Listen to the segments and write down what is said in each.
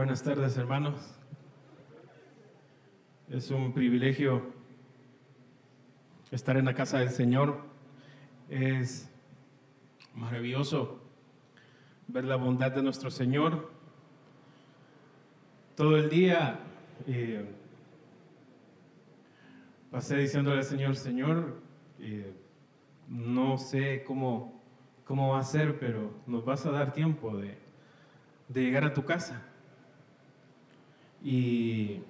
Buenas tardes, hermanos. Es un privilegio estar en la casa del Señor. Es maravilloso ver la bondad de nuestro Señor. Todo el día pasé diciéndole al Señor, Señor, no sé cómo va a ser, pero nos vas a dar tiempo de llegar a tu casa. Y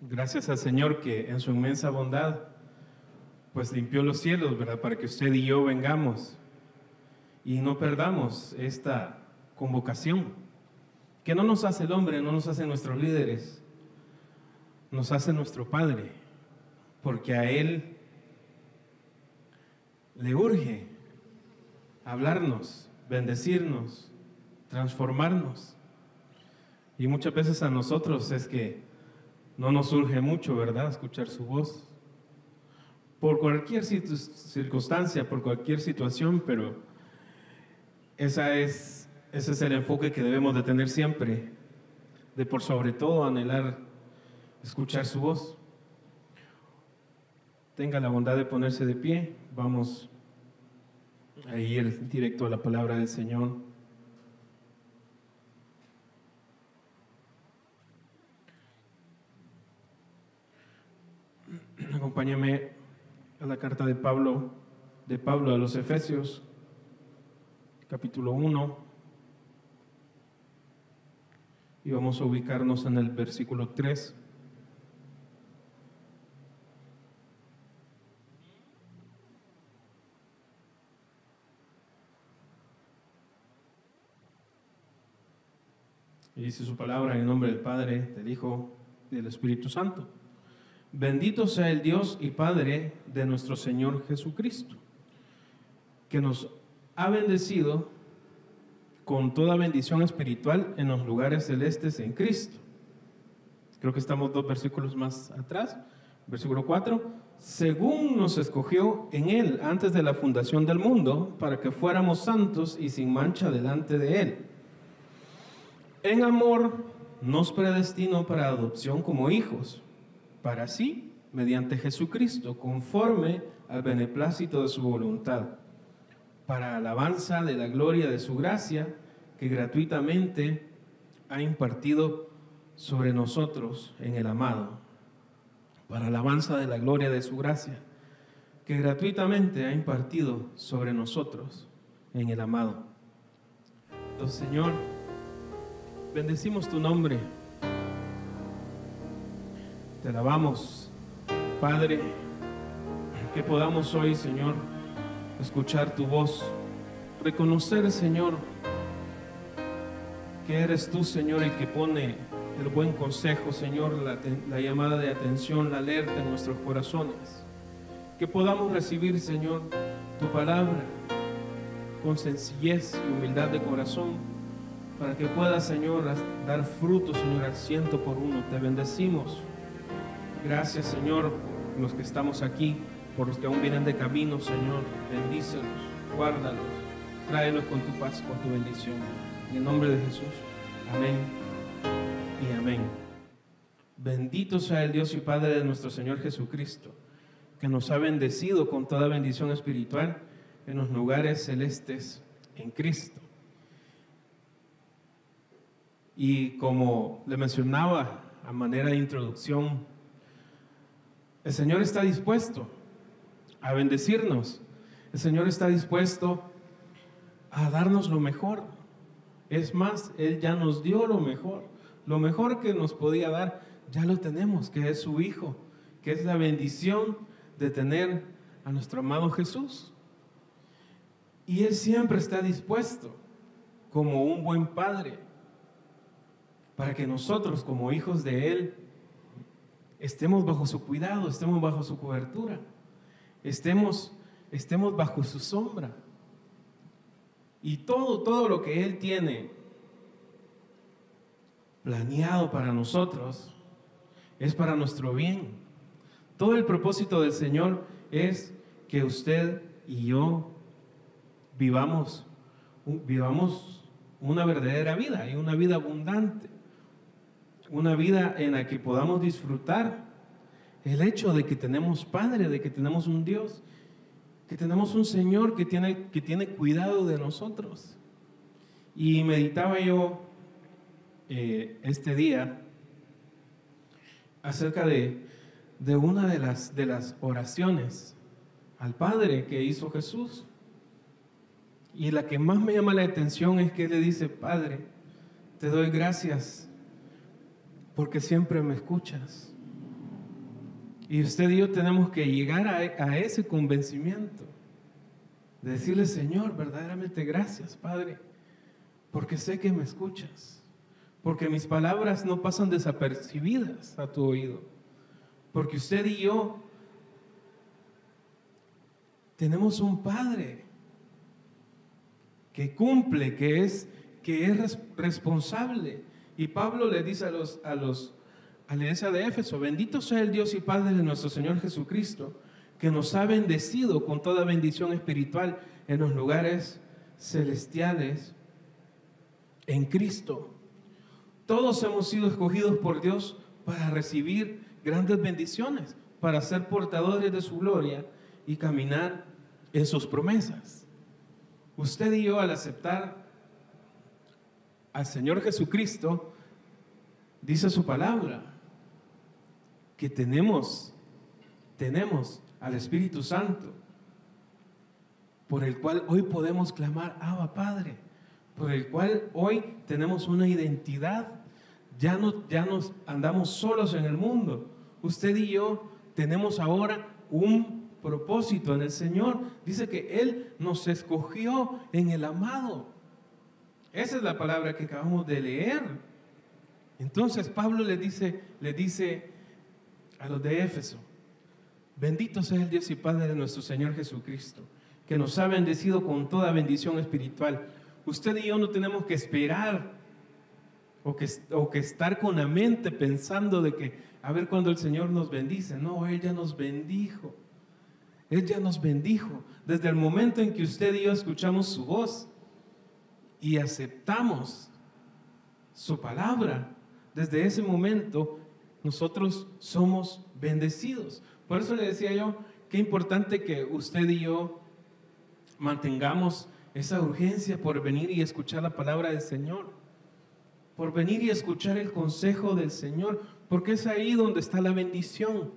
gracias al Señor que en su inmensa bondad pues limpió los cielos, ¿verdad? Para que usted y yo vengamos y no perdamos esta convocación que no nos hace el hombre, no nos hace nuestros líderes, nos hace nuestro Padre, porque a Él le urge hablarnos, bendecirnos, transformarnos. Y muchas veces a nosotros es que no nos urge mucho, ¿verdad?, escuchar su voz. Por cualquier circunstancia, por cualquier situación, pero ese es el enfoque que debemos de tener siempre, de por sobre todo anhelar escuchar su voz. Tenga la bondad de ponerse de pie. Vamos a ir directo a la palabra del Señor. Acompáñame a la carta de Pablo a los Efesios, capítulo 1, y vamos a ubicarnos en el versículo 3. Y dice su palabra en el nombre del Padre, del Hijo y del Espíritu Santo. Bendito sea el Dios y Padre de nuestro Señor Jesucristo, que nos ha bendecido con toda bendición espiritual en los lugares celestes en Cristo. Creo que estamos 2 versículos más atrás. Versículo 4. Según nos escogió en Él antes de la fundación del mundo, para que fuéramos santos y sin mancha delante de Él. En amor nos predestinó para adopción como hijos, para sí, mediante Jesucristo, conforme al beneplácito de su voluntad, para alabanza de la gloria de su gracia, que gratuitamente ha impartido sobre nosotros en el amado. Para alabanza de la gloria de su gracia, que gratuitamente ha impartido sobre nosotros en el amado. Entonces, Señor, bendecimos tu nombre. Te alabamos, Padre, que podamos hoy, Señor, escuchar tu voz, reconocer, Señor, que eres tú, Señor, el que pone el buen consejo, Señor, la llamada de atención, la alerta en nuestros corazones. Que podamos recibir, Señor, tu palabra con sencillez y humildad de corazón, para que pueda, Señor, dar fruto, Señor, al 100%. Te bendecimos. Gracias, Señor, por los que estamos aquí, por los que aún vienen de camino, Señor. Bendícelos, guárdalos, tráelos con tu paz, con tu bendición. En el nombre de Jesús. Amén y amén. Bendito sea el Dios y Padre de nuestro Señor Jesucristo, que nos ha bendecido con toda bendición espiritual en los lugares celestes en Cristo. Y como le mencionaba a manera de introducción, el Señor está dispuesto a bendecirnos. El Señor está dispuesto a darnos lo mejor. Es más, Él ya nos dio lo mejor que nos podía dar, ya lo tenemos, que es su Hijo, que es la bendición de tener a nuestro amado Jesús. Y Él siempre está dispuesto, como un buen Padre, para que nosotros, como hijos de Él, estemos bajo su cuidado, estemos bajo su cobertura, estemos bajo su sombra. Y todo lo que Él tiene planeado para nosotros es para nuestro bien. Todo el propósito del Señor es que usted y yo vivamos una verdadera vida y una vida abundante, una vida en la que podamos disfrutar el hecho de que tenemos Padre, de que tenemos un Dios, que tenemos un Señor que tiene cuidado de nosotros. Y meditaba yo este día acerca de una de las oraciones al Padre que hizo Jesús. Y la que más me llama la atención es que Él le dice: Padre, te doy gracias porque siempre me escuchas. Y usted y yo tenemos que llegar a ese convencimiento de decirle: Señor, verdaderamente gracias, Padre, porque sé que me escuchas, porque mis palabras no pasan desapercibidas a tu oído, porque usted y yo tenemos un Padre que cumple, que es responsable. Y Pablo le dice a la iglesia de Éfeso: bendito sea el Dios y Padre de nuestro Señor Jesucristo, que nos ha bendecido con toda bendición espiritual en los lugares celestiales en Cristo. Todos hemos sido escogidos por Dios para recibir grandes bendiciones, para ser portadores de su gloria y caminar en sus promesas. Usted y yo, al aceptar al Señor Jesucristo, dice su palabra que tenemos al Espíritu Santo, por el cual hoy podemos clamar: Abba, Padre, por el cual hoy tenemos una identidad. Ya no andamos solos en el mundo. Usted y yo tenemos ahora un propósito en el Señor. Dice que Él nos escogió en el amado. Esa es la palabra que acabamos de leer. Entonces Pablo le dice a los de Éfeso: bendito sea el Dios y Padre de nuestro Señor Jesucristo, que nos ha bendecido con toda bendición espiritual. Usted y yo no tenemos que esperar o que estar con la mente pensando de que a ver cuándo el Señor nos bendice. No, Él ya nos bendijo. Él ya nos bendijo. Desde el momento en que usted y yo escuchamos su voz y aceptamos su palabra, desde ese momento nosotros somos bendecidos. Por eso le decía yo, qué importante que usted y yo mantengamos esa urgencia por venir y escuchar la palabra del Señor, por venir y escuchar el consejo del Señor, porque es ahí donde está la bendición.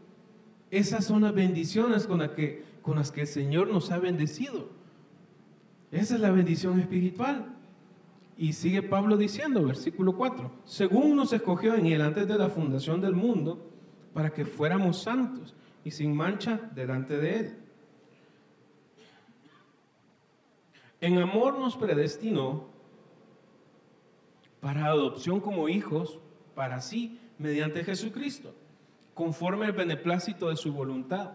Esas son las bendiciones con las que el Señor nos ha bendecido. Esa es la bendición espiritual. Y sigue Pablo diciendo, versículo 4: según nos escogió en Él antes de la fundación del mundo, para que fuéramos santos y sin mancha delante de Él. En amor nos predestinó para adopción como hijos para sí, mediante Jesucristo, conforme al beneplácito de su voluntad.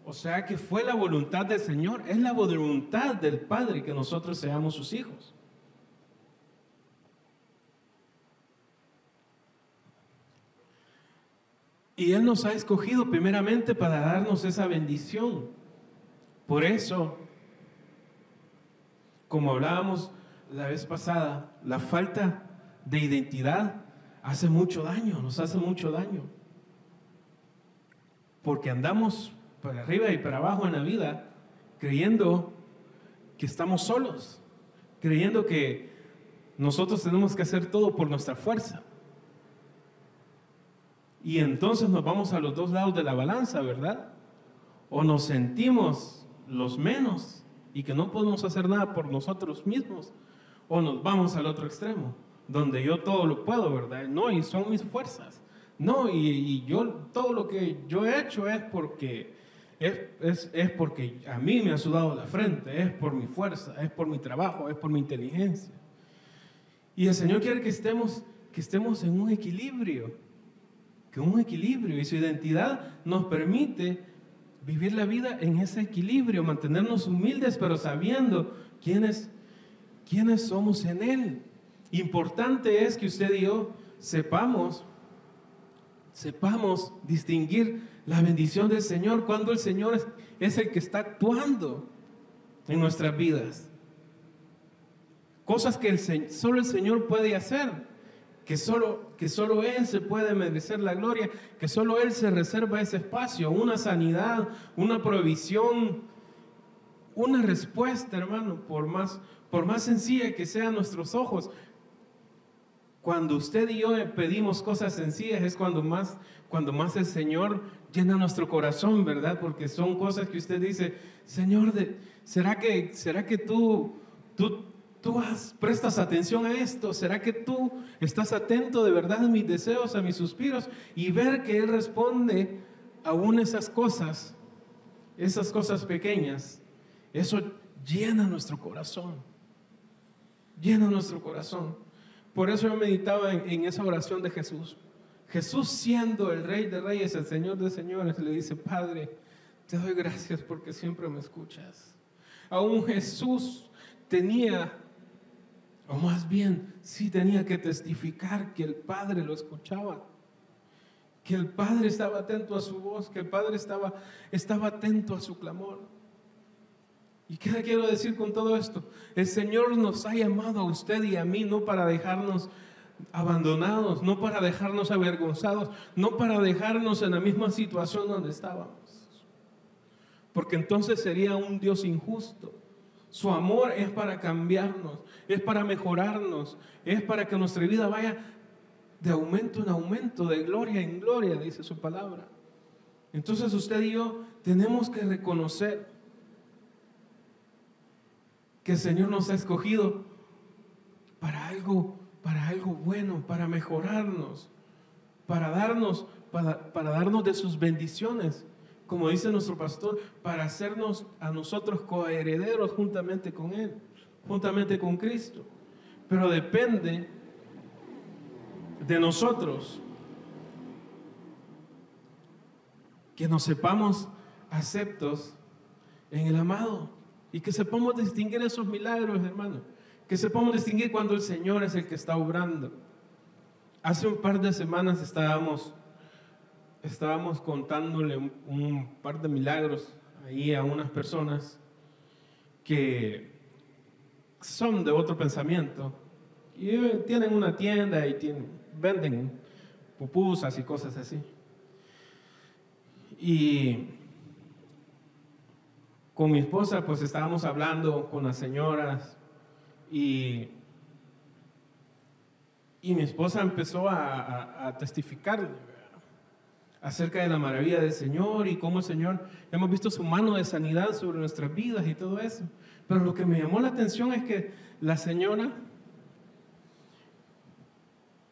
O sea que fue la voluntad del Señor, es la voluntad del Padre que nosotros seamos sus hijos. Y Él nos ha escogido primeramente para darnos esa bendición. Por eso, como hablábamos la vez pasada, la falta de identidad hace mucho daño, nos hace mucho daño. Porque andamos para arriba y para abajo en la vida creyendo que estamos solos, creyendo que nosotros tenemos que hacer todo por nuestra fuerza. Y entonces nos vamos a los dos lados de la balanza, ¿verdad? O nos sentimos los menos y que no podemos hacer nada por nosotros mismos, o nos vamos al otro extremo, donde yo todo lo puedo, ¿verdad? No, y son mis fuerzas. No, y yo todo lo que yo he hecho es porque a mí me ha sudado la frente, es por mi fuerza, es por mi trabajo, es por mi inteligencia. Y el Señor quiere que estemos en un equilibrio, y su identidad nos permite vivir la vida en ese equilibrio, mantenernos humildes, pero sabiendo quiénes somos en Él. Importante es que usted y yo sepamos distinguir la bendición del Señor cuando el Señor es el que está actuando en nuestras vidas. cosas que solo el Señor puede hacer, que solo Él se puede merecer la gloria, que solo Él se reserva ese espacio, una sanidad, una provisión, una respuesta, hermano, por más sencilla que sean nuestros ojos. Cuando usted y yo pedimos cosas sencillas es cuando más el Señor llena nuestro corazón, ¿verdad? Porque son cosas que usted dice, Señor, ¿será que tú prestas atención a esto? ¿Será que tú estás atento de verdad a mis deseos, a mis suspiros? Y ver que Él responde aún esas cosas pequeñas, eso llena nuestro corazón. Llena nuestro corazón. Por eso yo meditaba en esa oración de Jesús. Jesús, siendo el Rey de Reyes, el Señor de Señores, le dice, Padre, te doy gracias porque siempre me escuchas. Aún Jesús tenía, o más bien, sí tenía que testificar que el Padre lo escuchaba, que el Padre estaba atento a su voz, que el Padre estaba atento a su clamor. ¿Y qué le quiero decir con todo esto? El Señor nos ha llamado a usted y a mí no para dejarnos abandonados, no para dejarnos avergonzados, no para dejarnos en la misma situación donde estábamos. Porque entonces sería un Dios injusto. Su amor es para cambiarnos, es para mejorarnos, es para que nuestra vida vaya de aumento en aumento, de gloria en gloria, dice su palabra. Entonces usted y yo tenemos que reconocer que el Señor nos ha escogido para algo bueno, para mejorarnos, para darnos de sus bendiciones, como dice nuestro pastor, para hacernos a nosotros coherederos juntamente con Él, juntamente con Cristo. Pero depende de nosotros que nos sepamos aceptos en el amado. Y que sepamos distinguir esos milagros, hermano. Que sepamos distinguir cuando el Señor es el que está obrando. Hace un par de semanas estábamos contándole un par de milagros ahí a unas personas que son de otro pensamiento. Y tienen una tienda y venden pupusas y cosas así. Y con mi esposa pues estábamos hablando con las señoras y mi esposa empezó a testificar acerca de la maravilla del Señor y cómo el Señor, hemos visto su mano de sanidad sobre nuestras vidas y todo eso. Pero lo que me llamó la atención es que la señora,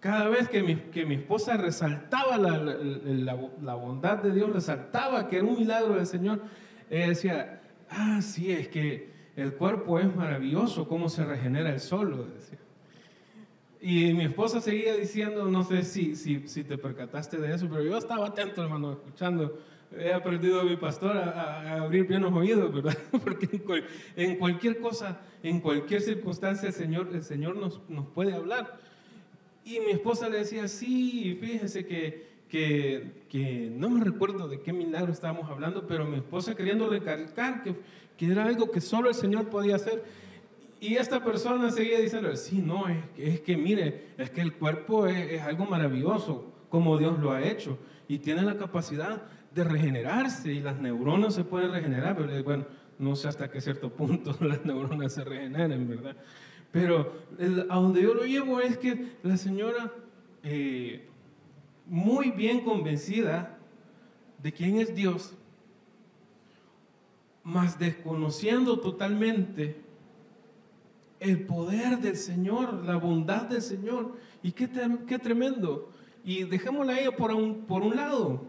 cada vez que mi esposa resaltaba la bondad de Dios, resaltaba que era un milagro del Señor, ella decía, sí, es que el cuerpo es maravilloso, cómo se regenera el solo, decía. Y mi esposa seguía diciendo, no sé si te percataste de eso, pero yo estaba atento, hermano, escuchando. He aprendido a mi pastor a abrir bien los oídos, ¿verdad? Porque en cualquier cosa, en cualquier circunstancia, el Señor nos puede hablar. Y mi esposa le decía, sí, fíjese que no me recuerdo de qué milagro estábamos hablando, pero mi esposa queriendo recalcar que era algo que solo el Señor podía hacer. Y esta persona seguía diciendo, sí, no, es que mire, es que el cuerpo es algo maravilloso, como Dios lo ha hecho, y tiene la capacidad de regenerarse, y las neuronas se pueden regenerar, pero bueno, no sé hasta qué cierto punto las neuronas se regeneran, ¿verdad? Pero a donde yo lo llevo es que la señora, muy bien convencida de quién es Dios, mas desconociendo totalmente el poder del Señor, la bondad del Señor, y qué tremendo. Y dejémosla a ella por un lado,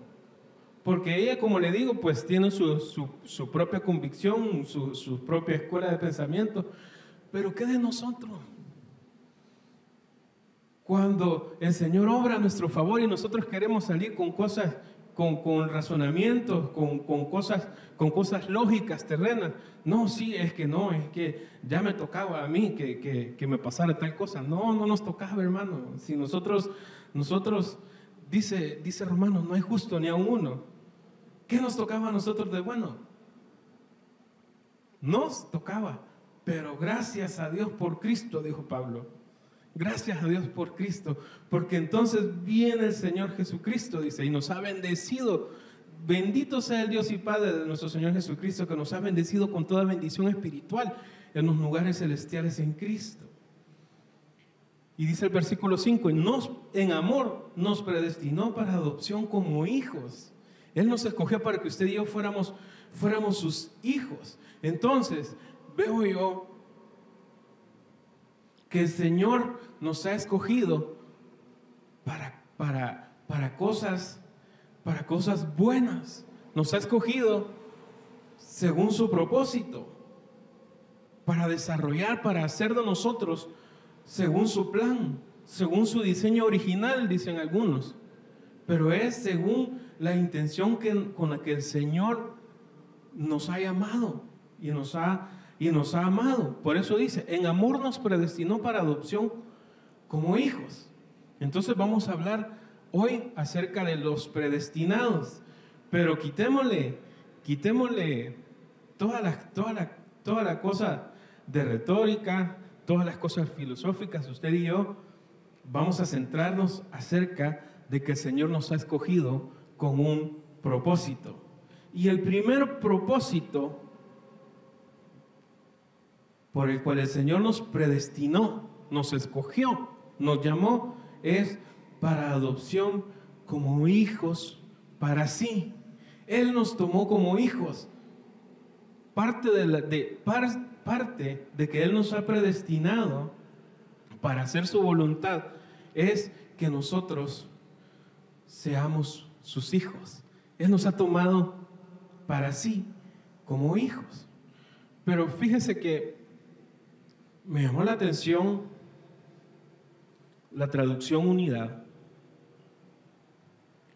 porque ella, como le digo, pues tiene su propia convicción, su propia escuela de pensamiento, pero ¿qué de nosotros? Cuando el Señor obra a nuestro favor y nosotros queremos salir con cosas, con razonamientos, con cosas lógicas, terrenas. No, sí, es que ya me tocaba a mí que me pasara tal cosa. No nos tocaba, hermano. Si nosotros dice Romanos, no hay justo ni a uno. ¿Qué nos tocaba a nosotros de bueno? Nos tocaba Pero gracias a Dios por Cristo, dijo Pablo. Gracias a Dios por Cristo, porque entonces viene el Señor Jesucristo, dice, y nos ha bendecido. Bendito sea el Dios y Padre de nuestro Señor Jesucristo, que nos ha bendecido con toda bendición espiritual en los lugares celestiales en Cristo. Y dice el versículo 5, en amor nos predestinó para adopción como hijos. Él nos escogió para que usted y yo fuéramos sus hijos. Entonces, veo yo que el Señor nos ha escogido para cosas buenas. Nos ha escogido según su propósito, para desarrollar, para hacer de nosotros según su plan, según su diseño original, dicen algunos. Pero es según la intención con la que el Señor nos ha llamado y nos ha amado. Por eso dice, en amor nos predestinó para adopción como hijos. Entonces vamos a hablar hoy acerca de los predestinados, pero quitémosle toda la cosa de retórica, todas las cosas filosóficas. Usted y yo vamos a centrarnos acerca de que el Señor nos ha escogido con un propósito. Y el primer propósito por el cual el Señor nos predestinó, nos escogió, nos llamó, es para adopción como hijos para sí. Él nos tomó como hijos. Parte de que Él nos ha predestinado para hacer su voluntad es que nosotros seamos sus hijos. Él nos ha tomado para sí como hijos. Pero fíjese que me llamó la atención la traducción Unidad,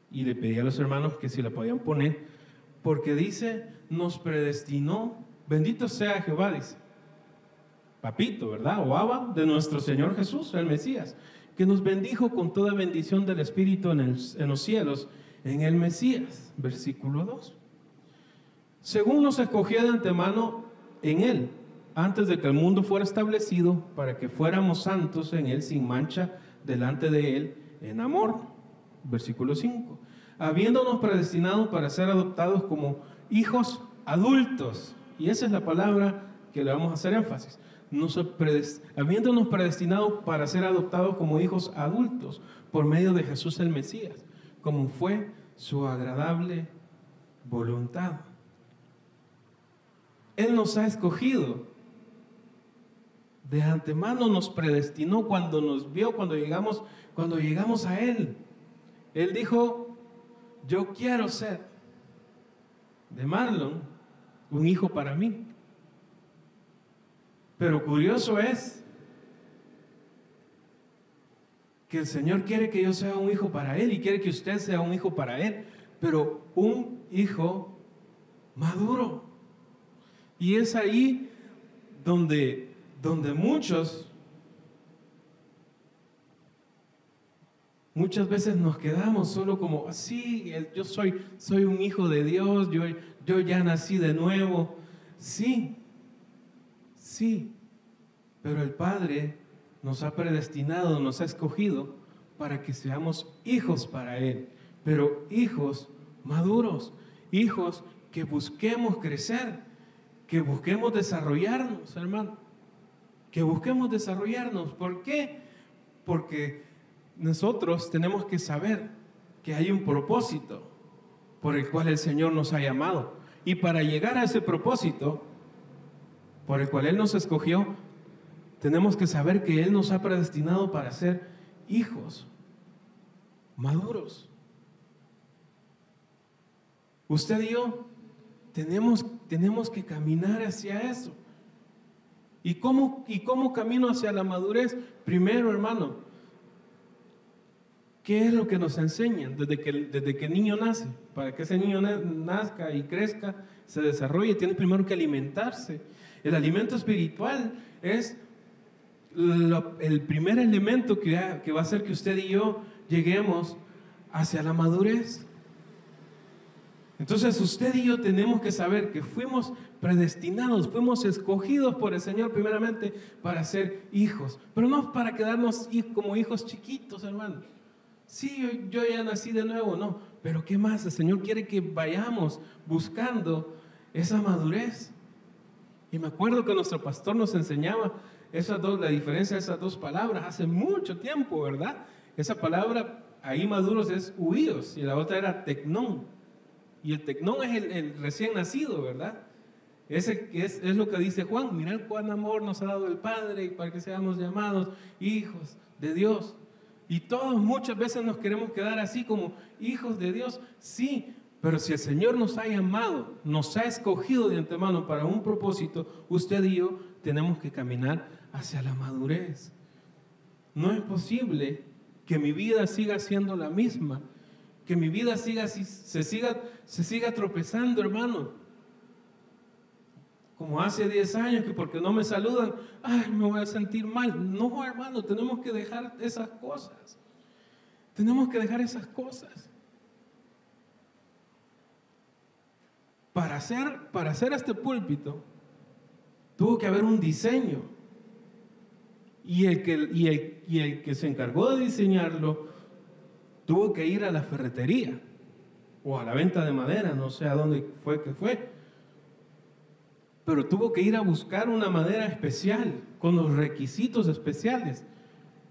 y le pedí a los hermanos que si la podían poner, porque dice, nos predestinó, bendito sea Jehová, dice, papito, ¿verdad? O Abba, de nuestro Señor Jesús, el Mesías, que nos bendijo con toda bendición del Espíritu en los cielos, en el Mesías, versículo 2. Según nos escogió de antemano en Él, antes de que el mundo fuera establecido, para que fuéramos santos en Él, sin mancha, delante de Él, en amor. Versículo 5. Habiéndonos predestinado para ser adoptados como hijos adultos. Y esa es la palabra que le vamos a hacer énfasis. Habiéndonos predestinado para ser adoptados como hijos adultos, por medio de Jesús el Mesías, como fue su agradable voluntad. Él nos ha escogido. De antemano nos predestinó cuando nos vio, cuando llegamos a Él. Él dijo, yo quiero ser de Marlon un hijo para mí. Pero curioso es que el Señor quiere que yo sea un hijo para Él y quiere que usted sea un hijo para Él, pero un hijo maduro. Y es ahí donde muchas veces nos quedamos solo como, sí, yo soy un hijo de Dios, yo ya nací de nuevo. Sí, pero el Padre nos ha predestinado, nos ha escogido para que seamos hijos para Él, pero hijos maduros, hijos que busquemos crecer, que busquemos desarrollarnos, hermano, que busquemos desarrollarnos. ¿Por qué? Porque nosotros tenemos que saber que hay un propósito por el cual el Señor nos ha llamado. Y para llegar a ese propósito por el cual Él nos escogió, tenemos que saber que Él nos ha predestinado para ser hijos maduros. Usted y yo tenemos que caminar hacia eso. ¿Y cómo camino hacia la madurez? Primero, hermano, ¿qué es lo que nos enseñan desde que el niño nace? Para que ese niño nazca y crezca, se desarrolle, tiene primero que alimentarse. El alimento espiritual es el primer elemento que va a hacer que usted y yo lleguemos hacia la madurez. Entonces usted y yo tenemos que saber que fuimos predestinados, fuimos escogidos por el Señor primeramente para ser hijos, pero no para quedarnos como hijos chiquitos, hermano. Sí, yo ya nací de nuevo, no, pero ¿qué más? El Señor quiere que vayamos buscando esa madurez. Y me acuerdo que nuestro pastor nos enseñaba la diferencia de esas dos palabras hace mucho tiempo, ¿verdad? Esa palabra ahí maduros es huíos y la otra era tecnón. Y el tecnón es el recién nacido, ¿verdad? Ese es lo que dice Juan: mirad cuán amor nos ha dado el Padre y para que seamos llamados hijos de Dios. Y todos muchas veces nos queremos quedar así como hijos de Dios, sí, pero si el Señor nos ha llamado, nos ha escogido de antemano para un propósito, usted y yo tenemos que caminar hacia la madurez. No es posible que mi vida siga siendo la misma, que mi vida se siga tropezando, hermano. Como hace 10 años que porque no me saludan, ay, me voy a sentir mal. No, hermano, tenemos que dejar esas cosas. Tenemos que dejar esas cosas. Para hacer este púlpito, tuvo que haber un diseño. Y el que se encargó de diseñarlo tuvo que ir a la ferretería o a la venta de madera, no sé a dónde fue que fue. Pero tuvo que ir a buscar una madera especial, con los requisitos especiales,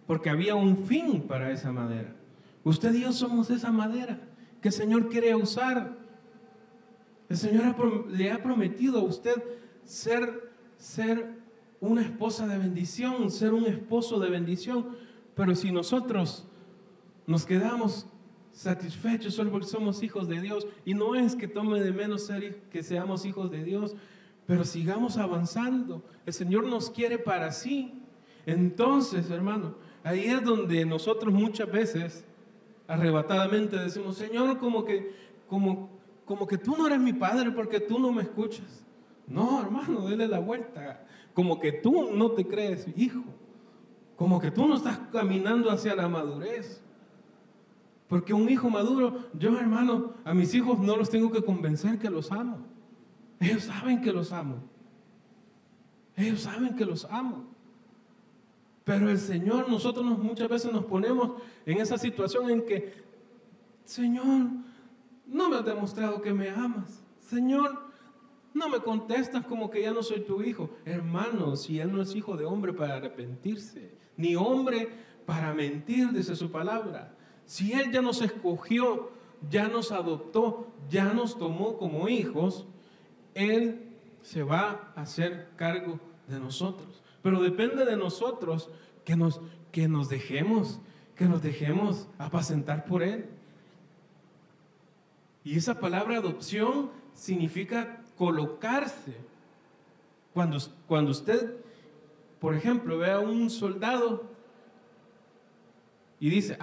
porque había un fin para esa madera. Usted y yo somos esa madera que el Señor quiere usar. El Señor le ha prometido a usted ser una esposa de bendición, ser un esposo de bendición. Pero si nosotros nos quedamos satisfechos solo porque somos hijos de Dios, y no es que tome de menos que seamos hijos de Dios, pero sigamos avanzando. El Señor nos quiere para sí. Entonces, hermano, ahí es donde nosotros muchas veces arrebatadamente decimos: Señor, como que tú no eres mi padre porque tú no me escuchas. No, hermano, dele la vuelta. Como que tú no te crees hijo, como que tú no estás caminando hacia la madurez. Porque un hijo maduro, yo, hermano, a mis hijos no los tengo que convencer que los amo. Ellos saben que los amo. Ellos saben que los amo. Pero el Señor, nosotros muchas veces nos ponemos en esa situación en que: Señor, no me has demostrado que me amas. Señor, no me contestas, como que ya no soy tu hijo. Hermano, si Él no es hijo de hombre para arrepentirse, ni hombre para mentir, dice su palabra. Si Él ya nos escogió, ya nos adoptó, ya nos tomó como hijos, Él se va a hacer cargo de nosotros. Pero depende de nosotros que nos dejemos apacentar por Él. Y esa palabra adopción significa colocarse. Cuando usted, por ejemplo, ve a un soldado y dice: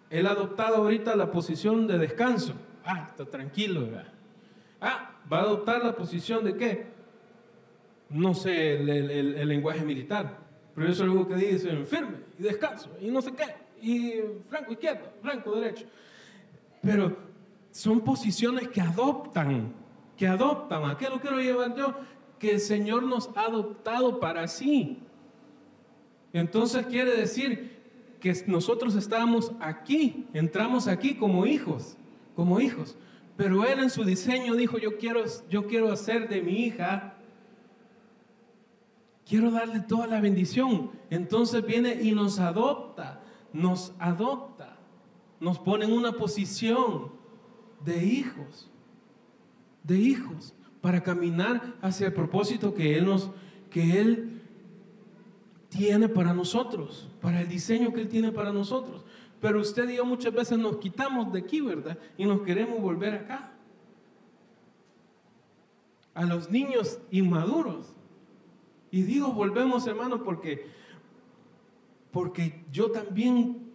él ha adoptado ahorita la posición de descanso. Está tranquilo, ¿verdad? Va a adoptar la posición de ¿qué? No sé el lenguaje militar, pero eso es algo que dice: firme y descanso y no sé qué, y franco izquierdo, franco derecho. Pero son posiciones que adoptan. ¿A qué lo quiero llevar yo? Que el Señor nos ha adoptado para sí. Entonces quiere decir que nosotros estábamos aquí, entramos aquí como hijos. Pero Él en su diseño dijo: yo quiero hacer de mi hija, quiero darle toda la bendición. Entonces viene y nos adopta, nos pone en una posición de hijos, para caminar hacia el propósito que Él tiene para nosotros, para el diseño que Él tiene para nosotros. Pero usted y yo muchas veces nos quitamos de aquí, ¿verdad? Y nos queremos volver acá. A los niños inmaduros. Y digo volvemos, hermano, porque yo también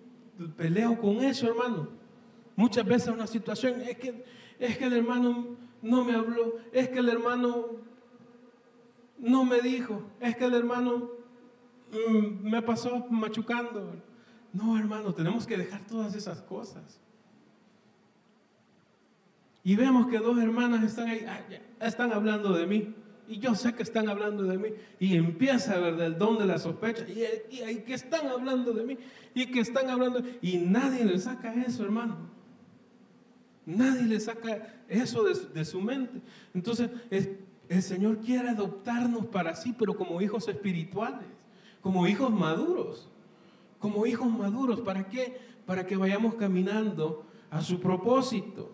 peleo con eso, hermano. Muchas veces una situación es que el hermano no me habló, es que el hermano no me dijo, es que el hermano me pasó machucando. No, hermano, tenemos que dejar todas esas cosas. Y vemos que dos hermanas están ahí, están hablando de mí. Y yo sé que están hablando de mí. Y empieza, ¿verdad?, el don de la sospecha. Y que están hablando de mí. Y que están hablando. Y nadie le saca eso, hermano. Nadie le saca eso de su mente. Entonces, el Señor quiere adoptarnos para sí, pero como hijos espirituales. Como hijos maduros. Como hijos maduros. ¿Para qué? Para que vayamos caminando a su propósito.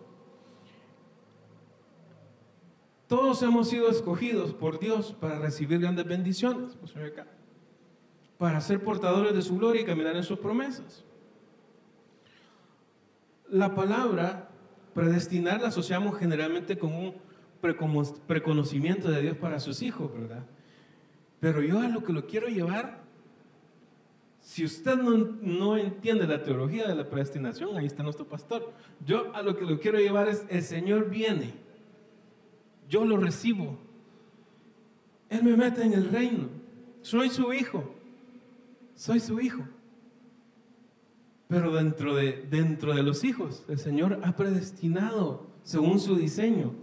Todos hemos sido escogidos por Dios para recibir grandes bendiciones, para ser portadores de su gloria y caminar en sus promesas. La palabra predestinar la asociamos generalmente con un preconocimiento de Dios para sus hijos, ¿verdad? Pero yo a lo que lo quiero llevar, si usted no entiende la teología de la predestinación, ahí está nuestro pastor. Yo a lo que lo quiero llevar es: el Señor viene. Yo lo recibo. Él me mete en el reino. Soy su hijo. Soy su hijo. Pero dentro de los hijos, el Señor ha predestinado según su diseño.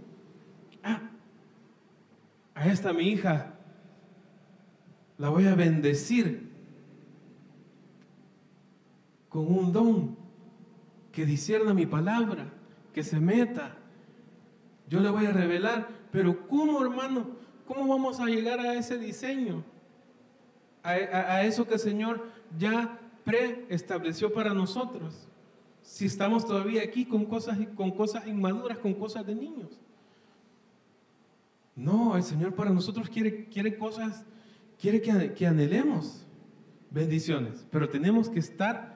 A esta mi hija la voy a bendecir con un don, que discierna mi palabra, que se meta. Yo le voy a revelar. Pero ¿cómo, hermano? ¿Cómo vamos a llegar a ese diseño? A eso que el Señor ya preestableció para nosotros. Si estamos todavía aquí con cosas inmaduras, con cosas de niños. No, el Señor para nosotros quiere cosas, quiere que anhelemos bendiciones. Pero tenemos que estar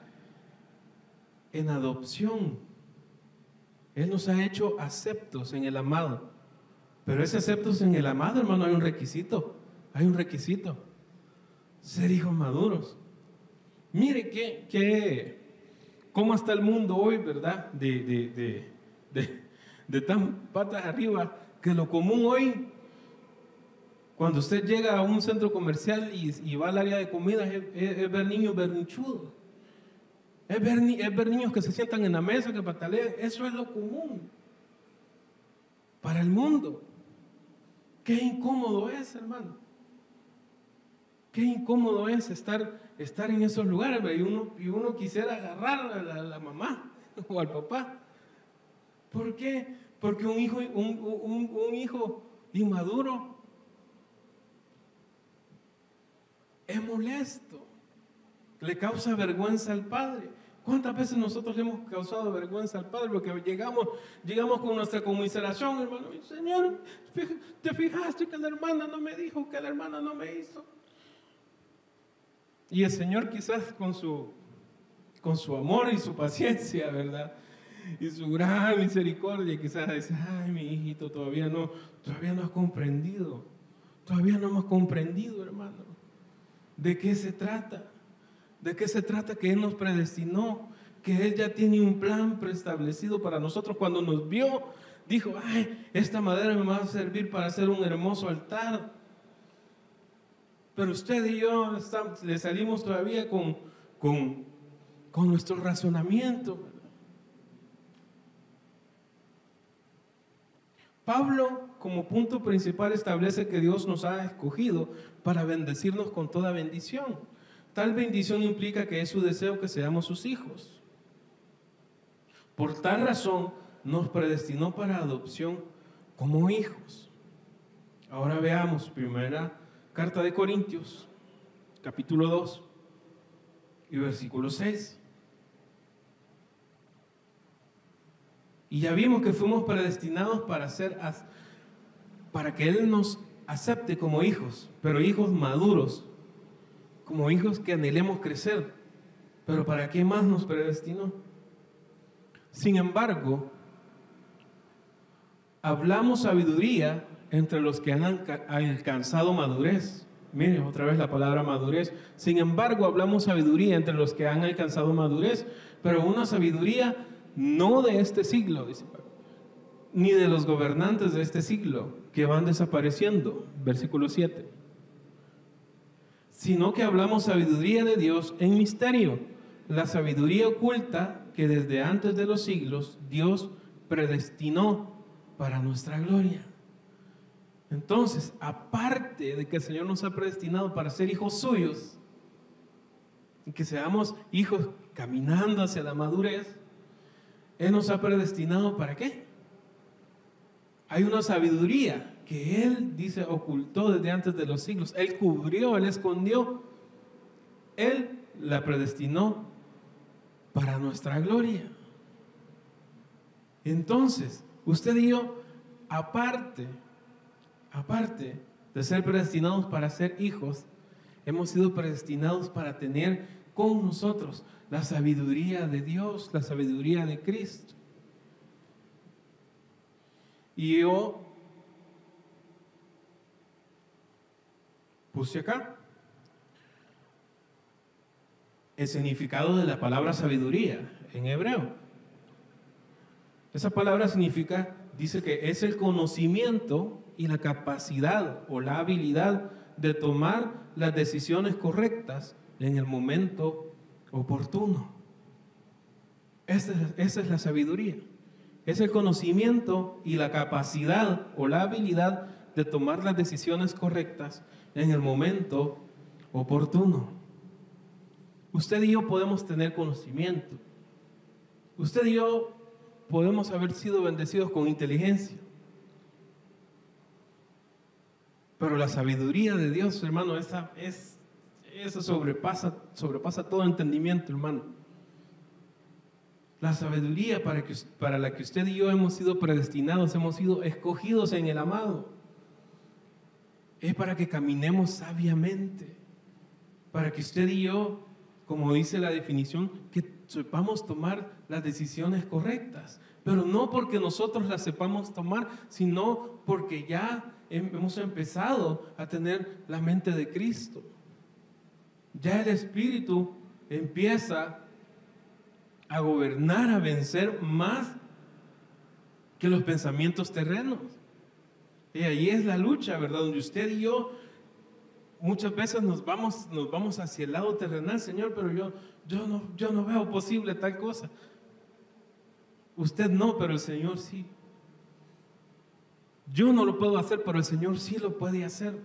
en adopción. Él nos ha hecho aceptos en el amado. Pero ese aceptos en el amado, hermano, hay un requisito. Hay un requisito. Ser hijos maduros. Mire cómo está el mundo hoy, ¿verdad? De tan patas arriba, que lo común hoy, cuando usted llega a un centro comercial y va al área de comida, es ver niños berrinchudos. Es ver niños que se sientan en la mesa, que patalean. Eso es lo común para el mundo. Qué incómodo es, hermano. Qué incómodo es estar en esos lugares, y uno quisiera agarrar a la mamá o al papá. ¿Por qué? Porque un hijo inmaduro es molesto, le causa vergüenza al padre. ¿Cuántas veces nosotros le hemos causado vergüenza al Padre? Porque llegamos con nuestra conmiseración, hermano. Señor, ¿te fijaste que la hermana no me dijo, que la hermana no me hizo? Y el Señor, quizás con su amor y su paciencia, ¿verdad?, y su gran misericordia, quizás dice: ay, mi hijito, todavía no has comprendido. Todavía no hemos comprendido, hermano. ¿De qué se trata? ¿De qué se trata? Que Él nos predestinó, que Él ya tiene un plan preestablecido para nosotros. Cuando nos vio, dijo: ay, esta madera me va a servir para hacer un hermoso altar. Pero usted y yo le salimos todavía con nuestro razonamiento. Pablo, como punto principal, establece que Dios nos ha escogido para bendecirnos con toda bendición. Tal bendición implica que es su deseo que seamos sus hijos. Por tal razón, nos predestinó para adopción como hijos. Ahora veamos, primera carta de Corintios, capítulo 2 y versículo 6. Y ya vimos que fuimos predestinados para que Él nos acepte como hijos, pero hijos maduros, como hijos que anhelemos crecer. Pero ¿para qué más nos predestinó? Sin embargo, hablamos sabiduría entre los que han alcanzado madurez. Miren otra vez la palabra madurez. Sin embargo, hablamos sabiduría entre los que han alcanzado madurez, pero una sabiduría no de este siglo, dice Pablo, ni de los gobernantes de este siglo que van desapareciendo. Versículo 7. Sino que hablamos sabiduría de Dios en misterio, la sabiduría oculta que desde antes de los siglos Dios predestinó para nuestra gloria. Entonces, aparte de que el Señor nos ha predestinado para ser hijos suyos, y que seamos hijos caminando hacia la madurez, Él nos ha predestinado ¿para qué? Hay una sabiduría que Él, dice, ocultó desde antes de los siglos. Él cubrió, Él escondió. Él la predestinó para nuestra gloria. Entonces, usted y yo, aparte de ser predestinados para ser hijos, hemos sido predestinados para tener con nosotros la sabiduría de Dios, la sabiduría de Cristo. Y yo puse acá el significado de la palabra sabiduría en hebreo. Esa palabra significa, dice que es el conocimiento y la capacidad o la habilidad de tomar las decisiones correctas en el momento oportuno. Esa es la sabiduría. Es el conocimiento y la capacidad o la habilidad de tomar las decisiones correctas en el momento oportuno. Usted y yo podemos tener conocimiento. Usted y yo podemos haber sido bendecidos con inteligencia. Pero la sabiduría de Dios, hermano, esa sobrepasa todo entendimiento, hermano. La sabiduría para la que usted y yo hemos sido predestinados, hemos sido escogidos en el amado, es para que caminemos sabiamente, para que usted y yo, como dice la definición, que sepamos tomar las decisiones correctas, pero no porque nosotros las sepamos tomar, sino porque ya hemos empezado a tener la mente de Cristo. Ya el Espíritu empieza a gobernar, a vencer más que los pensamientos terrenos. Y ahí es la lucha, ¿verdad? Donde usted y yo muchas veces nos vamos hacia el lado terrenal. Señor, pero yo no veo posible tal cosa. Usted no, pero el Señor sí. Yo no lo puedo hacer, pero el Señor sí lo puede hacer.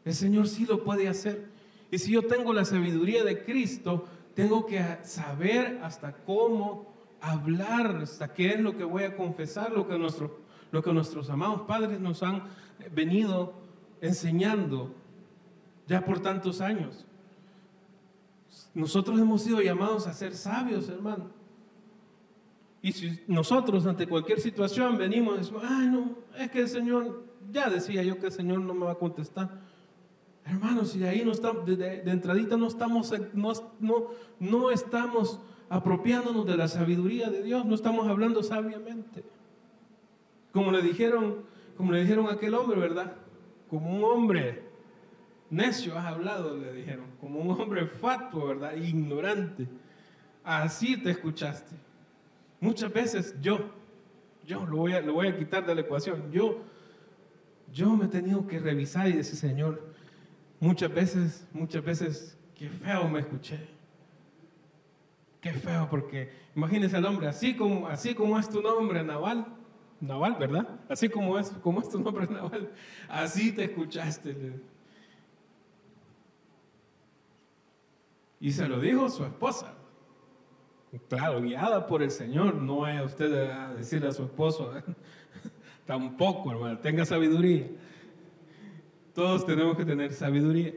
El Señor sí lo puede hacer. Y si yo tengo la sabiduría de Cristo, tengo que saber hasta cómo hablar, hasta qué es lo que voy a confesar, lo que nuestros amados padres nos han venido enseñando ya por tantos años. Nosotros hemos sido llamados a ser sabios, hermano. Y si nosotros ante cualquier situación venimos y decimos, ay no, es que el Señor, ya decía yo que el Señor no me va a contestar. Hermanos, si de ahí no estamos, de entradita no estamos apropiándonos de la sabiduría de Dios, no estamos hablando sabiamente. Como le dijeron a aquel hombre, ¿verdad? Como un hombre necio has hablado, le dijeron, como un hombre fatuo, ¿verdad? Ignorante. Así te escuchaste. Muchas veces yo lo voy a quitar de la ecuación. Yo me he tenido que revisar y decir, Señor, muchas veces, qué feo me escuché. Qué feo, porque imagínese al hombre, así como es tu nombre, Nabal, ¿verdad? Así como es tu nombre, Nabal, así te escuchaste. Y se lo dijo su esposa. Claro, guiada por el Señor, no vaya a usted a decirle a su esposo, tampoco, hermano, tenga sabiduría. Todos tenemos que tener sabiduría.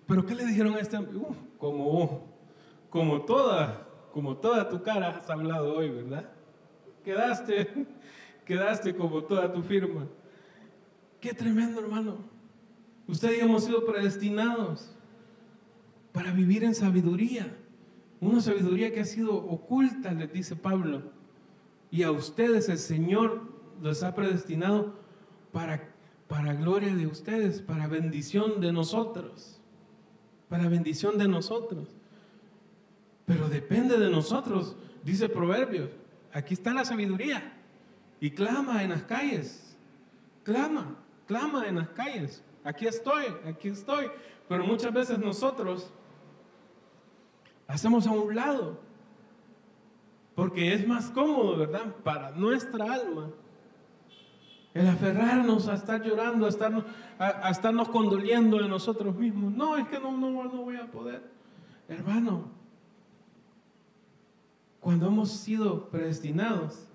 Pero ¿qué le dijeron a este hombre? Como toda tu cara has hablado hoy, ¿verdad? Quedaste como toda tu firma. Qué tremendo, hermano. Usted y yo hemos sido predestinados para vivir en sabiduría. Una sabiduría que ha sido oculta, les dice Pablo. Y a ustedes el Señor los ha predestinado para gloria de ustedes, para bendición de nosotros. Para bendición de nosotros. Pero depende de nosotros, dice Proverbios. Aquí está la sabiduría. Y clama en las calles. Clama en las calles. Aquí estoy. Pero muchas veces nosotros hacemos a un lado, porque es más cómodo, ¿verdad? Para nuestra alma El aferrarnos a estar llorando, a estarnos condoliendo de nosotros mismos. No, es que no voy a poder. Hermano, cuando hemos sido predestinados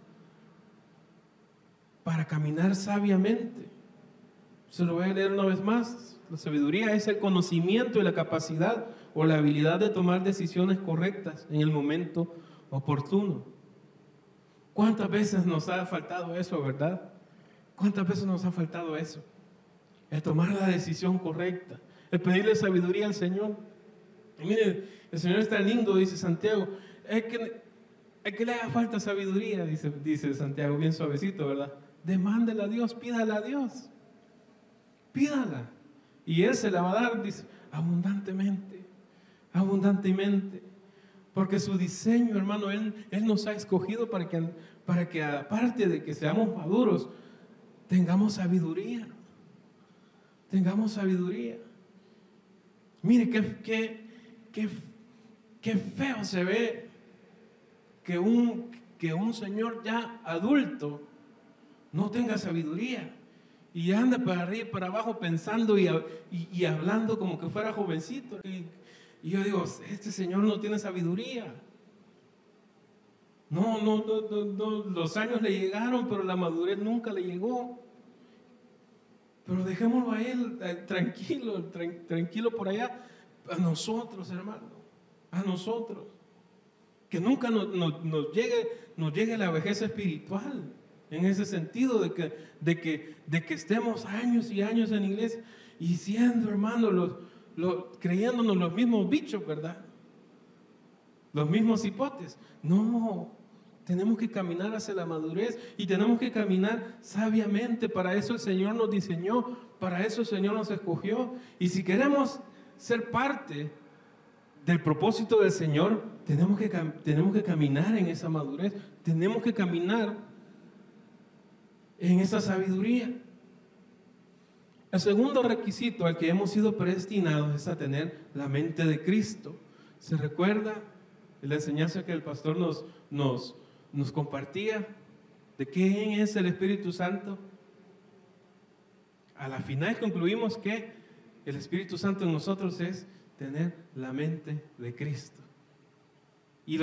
para caminar sabiamente, se lo voy a leer una vez más. La sabiduría es el conocimiento y la capacidad o la habilidad de tomar decisiones correctas en el momento oportuno. ¿Cuántas veces nos ha faltado eso, verdad? ¿Cuántas veces nos ha faltado eso? El tomar la decisión correcta, el pedirle sabiduría al Señor. Y mire, el Señor está lindo, dice Santiago. Es que le haga falta sabiduría, dice Santiago, bien suavecito, ¿verdad? Demándela a Dios, pídala a Dios. Pídala. Y Él se la va a dar, dice, abundantemente, abundantemente. Porque su diseño, hermano, Él nos ha escogido para que aparte de que seamos maduros, tengamos sabiduría. Tengamos sabiduría. Mire, qué feo se ve que un señor ya adulto no tenga sabiduría y anda para arriba y para abajo pensando y hablando como que fuera jovencito. Y yo digo, este señor no tiene sabiduría. No, los años le llegaron, pero la madurez nunca le llegó. Pero dejémoslo a él tranquilo por allá. A nosotros, hermano, a nosotros. Que nunca nos llegue la vejez espiritual. En ese sentido de que estemos años y años en la iglesia y siendo, hermano, creyéndonos los mismos bichos, ¿verdad? Los mismos hipotes. No, tenemos que caminar hacia la madurez y tenemos que caminar sabiamente. Para eso el Señor nos diseñó, para eso el Señor nos escogió. Y si queremos ser parte del propósito del Señor, tenemos que caminar en esa madurez, tenemos que caminar en esa sabiduría. El segundo requisito al que hemos sido predestinados es a tener la mente de Cristo. ¿Se recuerda la enseñanza que el pastor nos compartía de quién es el Espíritu Santo? A la final concluimos que el Espíritu Santo en nosotros es tener la mente de Cristo. Y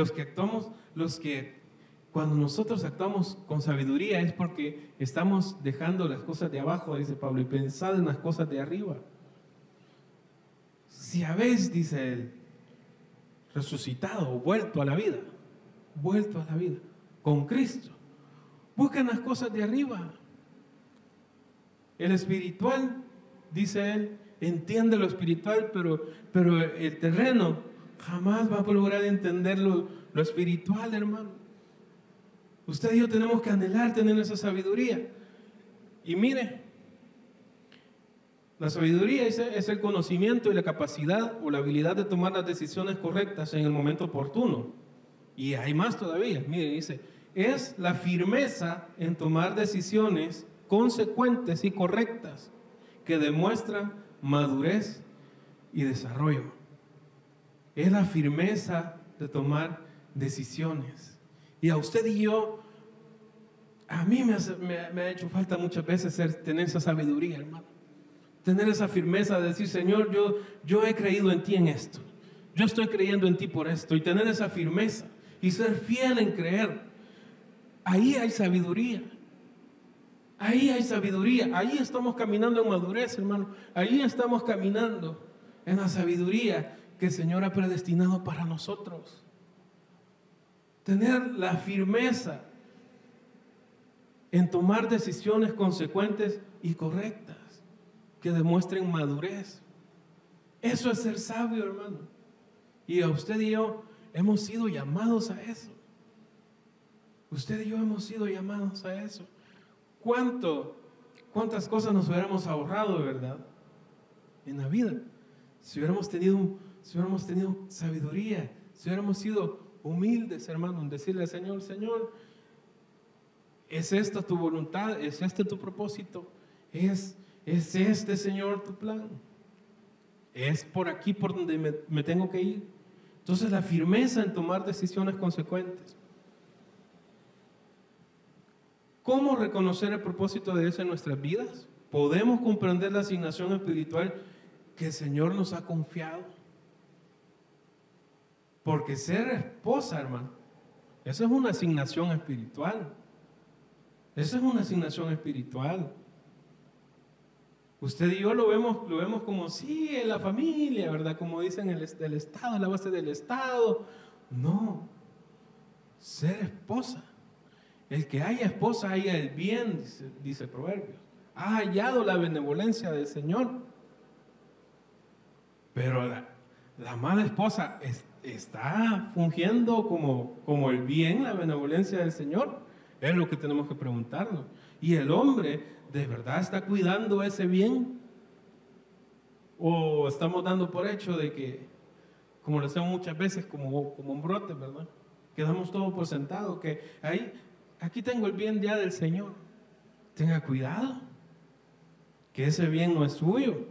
cuando nosotros actuamos con sabiduría es porque estamos dejando las cosas de abajo, dice Pablo, y pensad en las cosas de arriba. Si habéis, dice él, resucitado o vuelto a la vida con Cristo, busquen las cosas de arriba. El espiritual, dice él, entiende lo espiritual, pero el terreno jamás va a lograr entender lo espiritual, hermano. Usted y yo tenemos que anhelar tener esa sabiduría. Y mire, la sabiduría es el conocimiento y la capacidad o la habilidad de tomar las decisiones correctas en el momento oportuno. Y hay más todavía. Mire, dice, es la firmeza en tomar decisiones consecuentes y correctas que demuestran madurez y desarrollo. Es la firmeza de tomar decisiones. Y a usted y yo, a mí me ha hecho falta muchas veces tener esa sabiduría, hermano. Tener esa firmeza de decir, Señor, yo he creído en ti en esto. Yo estoy creyendo en ti por esto. Y tener esa firmeza y ser fiel en creer. Ahí hay sabiduría. Ahí hay sabiduría. Ahí estamos caminando en madurez, hermano. Ahí estamos caminando en la sabiduría que el Señor ha predestinado para nosotros. Tener la firmeza en tomar decisiones consecuentes y correctas que demuestren madurez. Eso es ser sabio, hermano. Y a usted y yo hemos sido llamados a eso. Usted y yo hemos sido llamados a eso. ¿Cuántas cosas nos hubiéramos ahorrado, verdad? En la vida. Si hubiéramos tenido sabiduría, si hubiéramos sido humildes, hermano, en decirle al Señor, Señor, ¿es esta tu voluntad? ¿Es este tu propósito? ¿Es este, Señor, tu plan? ¿Es por aquí por donde me tengo que ir? Entonces la firmeza en tomar decisiones consecuentes. ¿Cómo reconocer el propósito de Dios en nuestras vidas? ¿Podemos comprender la asignación espiritual que el Señor nos ha confiado? Porque ser esposa, hermano, esa es una asignación espiritual. Esa es una asignación espiritual. Usted y yo lo vemos como sí, en la familia, ¿verdad? Como dicen del Estado, la base del Estado. No, ser esposa. El que haya esposa haya el bien, dice Proverbios. Ha hallado la benevolencia del Señor. Pero la mala esposa está fungiendo como el bien, la benevolencia del Señor. Es lo que tenemos que preguntarnos. Y el hombre, ¿de verdad está cuidando ese bien? ¿O estamos dando por hecho de que, como lo hacemos muchas veces, como un brote, ¿verdad? Que damos todo por sentado, que aquí tengo el bien ya del Señor. Tenga cuidado, que ese bien no es suyo.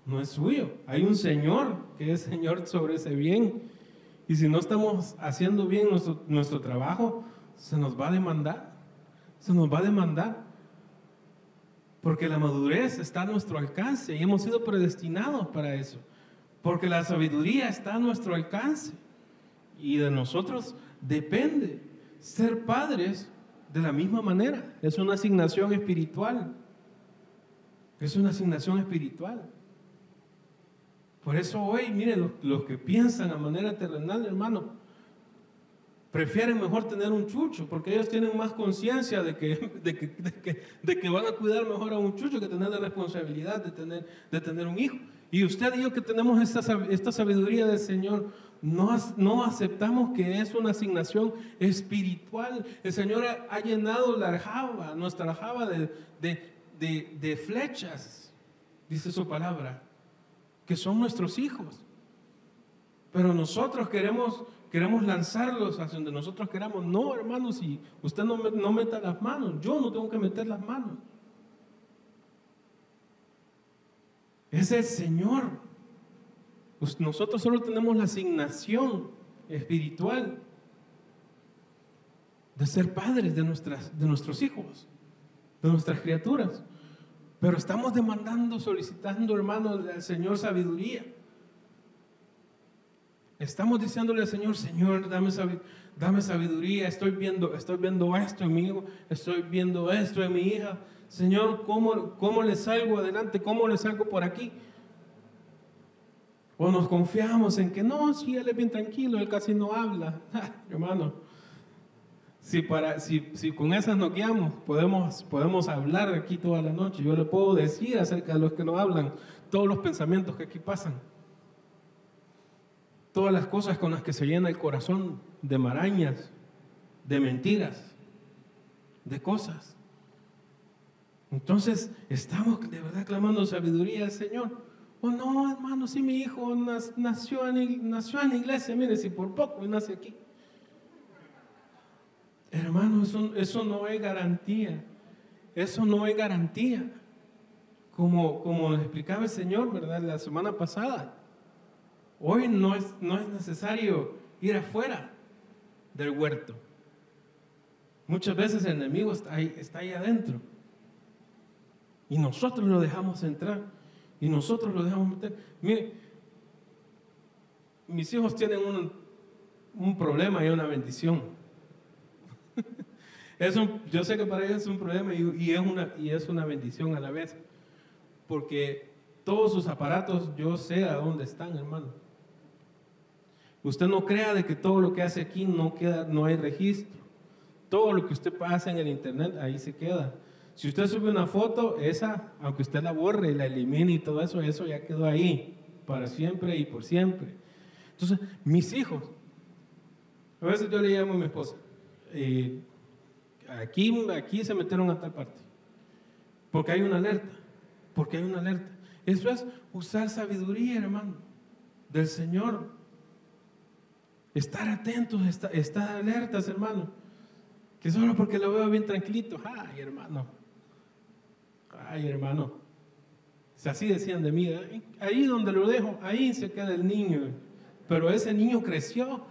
No es suyo. Hay un Señor que es Señor sobre ese bien. Y si no estamos haciendo bien nuestro trabajo, se nos va a demandar. Se nos va a demandar. Porque la madurez está a nuestro alcance y hemos sido predestinados para eso. Porque la sabiduría está a nuestro alcance. Y de nosotros depende ser padres de la misma manera. Es una asignación espiritual. Es una asignación espiritual. Por eso hoy, miren, los que piensan a manera terrenal, hermano, prefieren mejor tener un chucho, porque ellos tienen más conciencia de que van a cuidar mejor a un chucho que tener la responsabilidad de tener un hijo. Y usted y yo que tenemos esta sabiduría del Señor, no aceptamos que es una asignación espiritual. El Señor ha llenado nuestra aljaba de flechas, dice su palabra, que son nuestros hijos. Pero nosotros queremos lanzarlos hacia donde nosotros queramos. No, hermanos, si usted no meta las manos, yo no tengo que meter las manos. Es el Señor. Nosotros solo tenemos la asignación espiritual de ser padres de nuestros hijos, de nuestras criaturas. Pero estamos solicitando, hermanos, al Señor sabiduría. Estamos diciéndole al Señor, Señor, dame sabiduría. Estoy viendo esto en mi hijo, estoy viendo esto en mi hija. Señor, ¿cómo le salgo adelante? ¿Cómo le salgo por aquí? O nos confiamos en que no, si él es bien tranquilo, él casi no habla. Hermano, si con esas nos guiamos, podemos hablar aquí toda la noche. Yo le puedo decir acerca de los que no hablan, todos los pensamientos que aquí pasan, todas las cosas con las que se llena el corazón, de marañas, de mentiras, de cosas. Entonces, estamos de verdad clamando sabiduría al Señor. Oh no, hermano, si mi hijo nació en la iglesia, mire, si por poco nace aquí. Hermano, eso no es garantía. Eso no es garantía. Como explicaba el Señor, ¿verdad? La semana pasada. Hoy no es necesario ir afuera del huerto. Muchas veces el enemigo está ahí adentro. Y nosotros lo dejamos entrar. Y nosotros lo dejamos meter. Mire, mis hijos tienen un problema y una bendición. Yo sé que para ellos es un problema y es una bendición a la vez. Porque todos sus aparatos, yo sé a dónde están, hermano. Usted no crea de que todo lo que hace aquí no hay registro. Todo lo que usted pasa en el internet, ahí se queda. Si usted sube una foto, esa, aunque usted la borre y la elimine y todo eso ya quedó ahí, para siempre y por siempre. Entonces, mis hijos, a veces yo le llamo a mi esposa, aquí se metieron a tal parte, porque hay una alerta, Eso es usar sabiduría, hermano, del Señor. Estar atentos, estar alertas, hermano. Que solo porque lo veo bien tranquilito, ay, hermano. Si así decían de mí, ahí donde lo dejo, ahí se queda el niño. Pero ese niño creció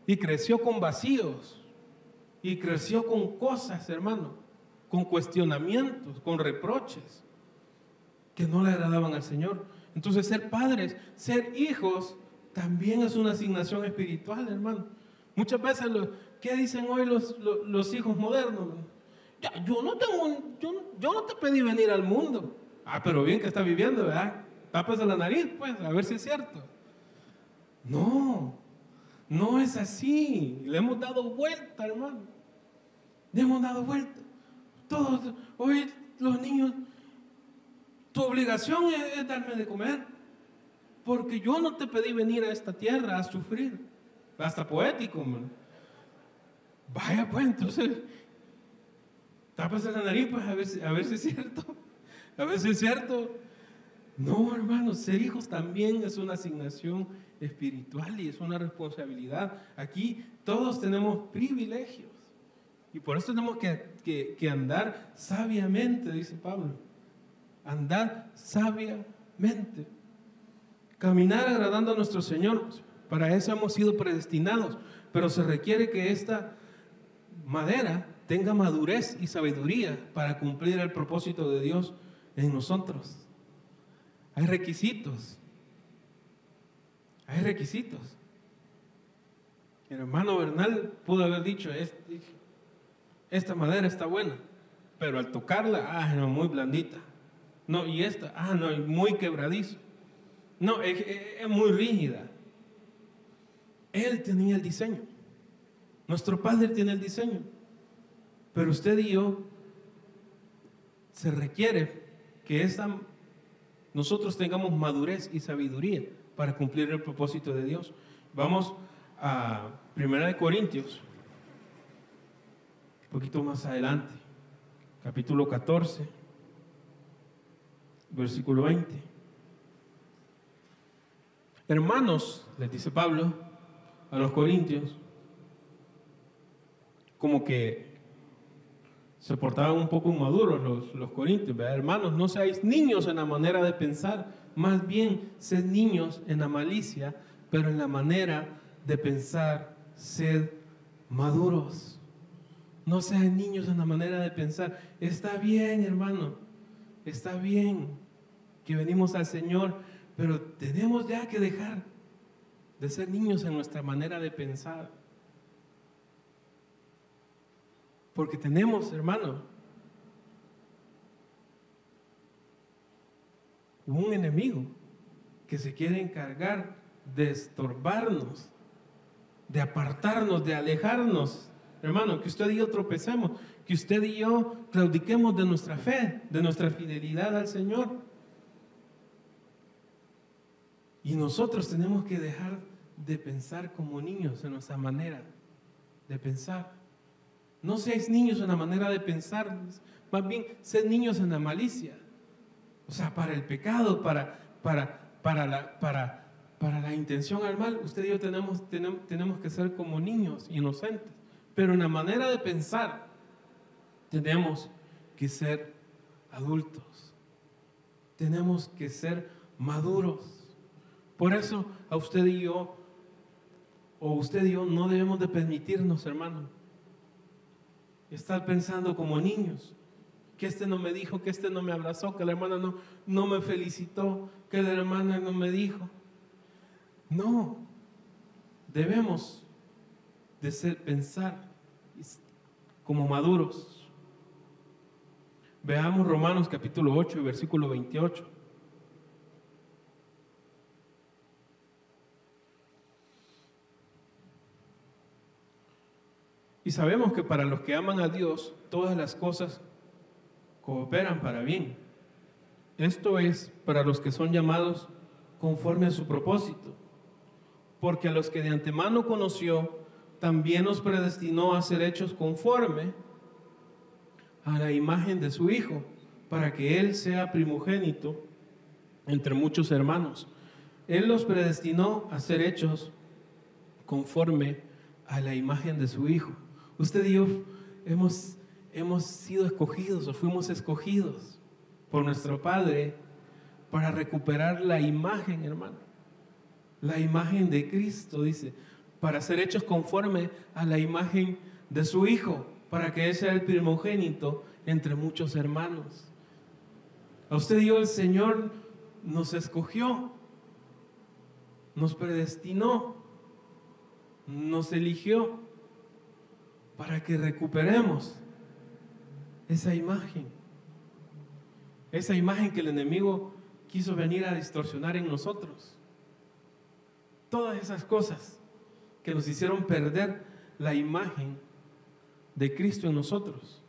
y creció con vacíos. y creció con cosas, hermano, con cuestionamientos, con reproches que no le agradaban al Señor. Entonces, ser padres, ser hijos, también es una asignación espiritual, hermano. Muchas veces, ¿qué dicen hoy los hijos modernos? Ya, yo no te pedí venir al mundo. Ah, pero bien que está viviendo, ¿verdad? Tápese la nariz, pues, a ver si es cierto. No, no es así. Le hemos dado vuelta, hermano. Le hemos dado vuelta. Todos, hoy los niños, tu obligación es darme de comer. Porque yo no te pedí venir a esta tierra a sufrir. Hasta poético, man. Vaya, pues, entonces, tápase la nariz, pues, a ver si es cierto. A ver si es cierto. No, hermanos, ser hijos también es una asignación espiritual y es una responsabilidad. Aquí todos tenemos privilegios. Y por eso tenemos que andar sabiamente, dice Pablo. Andar sabiamente. Caminar agradando a nuestro Señor. Para eso hemos sido predestinados. Pero se requiere que esta madera tenga madurez y sabiduría para cumplir el propósito de Dios en nosotros. Hay requisitos. Hay requisitos. El hermano Bernal pudo haber dicho, esta madera está buena, pero al tocarla, no, muy blandita. No, y esta, no, muy quebradizo. No, es muy rígida. Él tenía el diseño. Nuestro Padre tiene el diseño. Pero usted y yo, se requiere que nosotros tengamos madurez y sabiduría para cumplir el propósito de Dios. Vamos a 1 Corintios, un poquito más adelante, capítulo 14, versículo 20. Hermanos, les dice Pablo a los corintios, como que se portaban un poco inmaduros los corintios, ¿verdad? Hermanos, no seáis niños en la manera de pensar, más bien sed niños en la malicia, pero en la manera de pensar, sed maduros. No sean niños en la manera de pensar. Está bien, hermano, está bien que venimos al Señor, pero tenemos ya que dejar de ser niños en nuestra manera de pensar. Porque tenemos, hermano, un enemigo que se quiere encargar de estorbarnos, de apartarnos, de alejarnos. Hermano, que usted y yo tropecemos, que usted y yo claudiquemos de nuestra fe, de nuestra fidelidad al Señor. Y nosotros tenemos que dejar de pensar como niños en nuestra manera de pensar. No seáis niños en la manera de pensar, más bien sed niños en la malicia. O sea, para el pecado, para la intención al mal, usted y yo tenemos que ser como niños inocentes. Pero en la manera de pensar, tenemos que ser adultos. Tenemos que ser maduros. Por eso, usted y yo no debemos de permitirnos, hermano, estar pensando como niños, que este no me dijo, que este no me abrazó, que la hermana no me felicitó, que la hermana no me dijo. No, debemos de pensar como maduros. Veamos Romanos capítulo 8 y versículo 28. Y sabemos que para los que aman a Dios, todas las cosas cooperan para bien. Esto es para los que son llamados conforme a su propósito. Porque a los que de antemano conoció, también nos predestinó a ser hechos conforme a la imagen de su Hijo, para que Él sea primogénito entre muchos hermanos. Él los predestinó a ser hechos conforme a la imagen de su Hijo. Usted y yo hemos sido escogidos o fuimos escogidos por nuestro Padre para recuperar la imagen, hermano. La imagen de Cristo, dice, para ser hechos conforme a la imagen de su Hijo, para que Él sea el primogénito entre muchos hermanos. A usted y yo el Señor nos escogió, nos predestinó, nos eligió para que recuperemos esa imagen que el enemigo quiso venir a distorsionar en nosotros. Todas esas cosas que nos hicieron perder la imagen de Cristo en nosotros.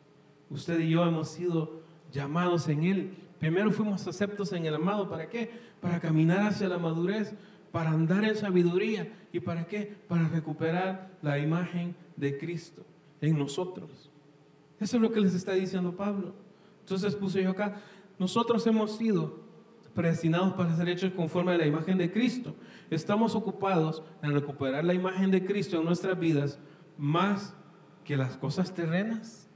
Usted y yo hemos sido llamados en Él. Primero fuimos aceptos en el amado. ¿Para qué? Para caminar hacia la madurez, para andar en sabiduría. ¿Y para qué? Para recuperar la imagen de Cristo en nosotros. Eso es lo que les está diciendo Pablo. Entonces puse yo acá, nosotros hemos sido predestinados para ser hechos conforme a la imagen de Cristo. Estamos ocupados en recuperar la imagen de Cristo en nuestras vidas más que las cosas terrenas.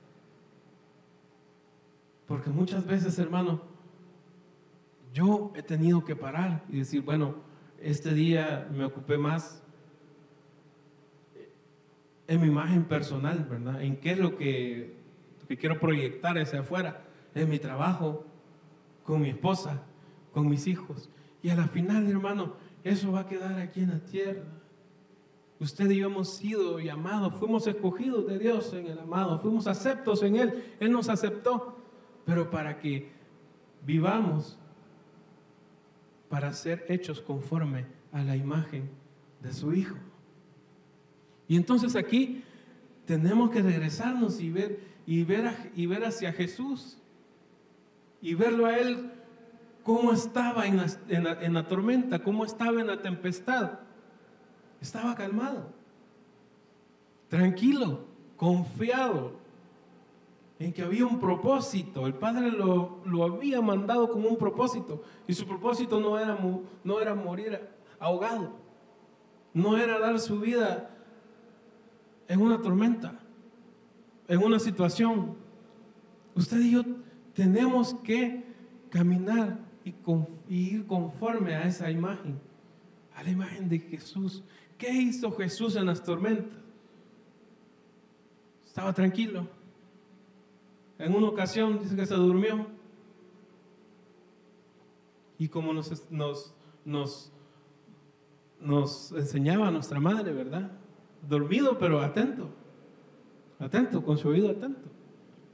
Porque muchas veces, hermano, yo he tenido que parar y decir, bueno, este día me ocupé más en mi imagen personal, ¿verdad? En qué es lo que quiero proyectar hacia afuera, en mi trabajo, con mi esposa, con mis hijos. Y a la final, hermano, eso va a quedar aquí en la tierra. Usted y yo hemos sido llamados, fuimos escogidos de Dios en el amado, fuimos aceptos en Él, Él nos aceptó, pero para que vivamos, para ser hechos conforme a la imagen de su Hijo. Y entonces aquí tenemos que regresarnos y ver hacia Jesús y verlo a Él cómo estaba en la tormenta, cómo estaba en la tempestad. Estaba calmado, tranquilo, confiado en que había un propósito. El Padre lo había mandado con un propósito, y su propósito no era morir ahogado, no era dar su vida en una tormenta, en una situación. Usted y yo tenemos que caminar y ir conforme a esa imagen, a la imagen de Jesús. ¿Qué hizo Jesús en las tormentas? Estaba tranquilo. En una ocasión dice que se durmió. Y como nos enseñaba nuestra madre, ¿verdad? Dormido pero atento, con su oído atento,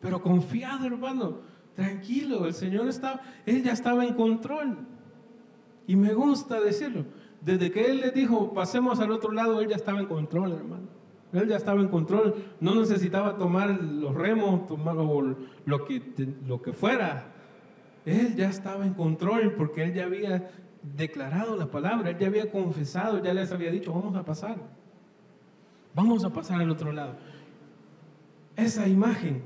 pero confiado, hermano, tranquilo. El Señor Él ya estaba en control. Y me gusta decirlo, desde que Él les dijo, pasemos al otro lado, Él ya estaba en control, hermano. Él ya estaba en control, no necesitaba tomar los remos, tomar lo que fuera. Él ya estaba en control porque Él ya había declarado la palabra, Él ya había confesado, ya les había dicho, vamos a pasar al otro lado. Esa imagen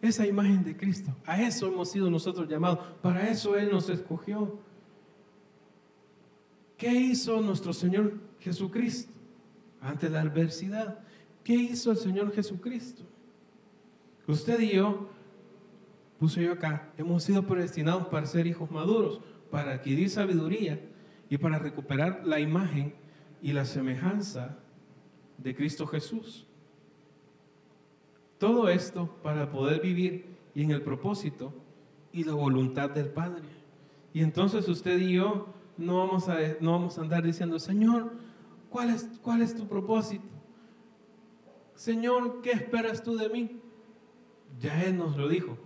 de Cristo, a eso hemos sido nosotros llamados, para eso Él nos escogió. ¿Qué hizo nuestro Señor Jesucristo ante la adversidad? ¿Qué hizo el Señor Jesucristo? Usted y yo, puse yo acá, hemos sido predestinados para ser hijos maduros, para adquirir sabiduría y para recuperar la imagen y la semejanza de Cristo Jesús. Todo esto para poder vivir y en el propósito y la voluntad del Padre. Y entonces usted y yo no vamos a andar diciendo, Señor, ¿cuál es tu propósito? Señor, ¿qué esperas tú de mí? Ya Él nos lo dijo.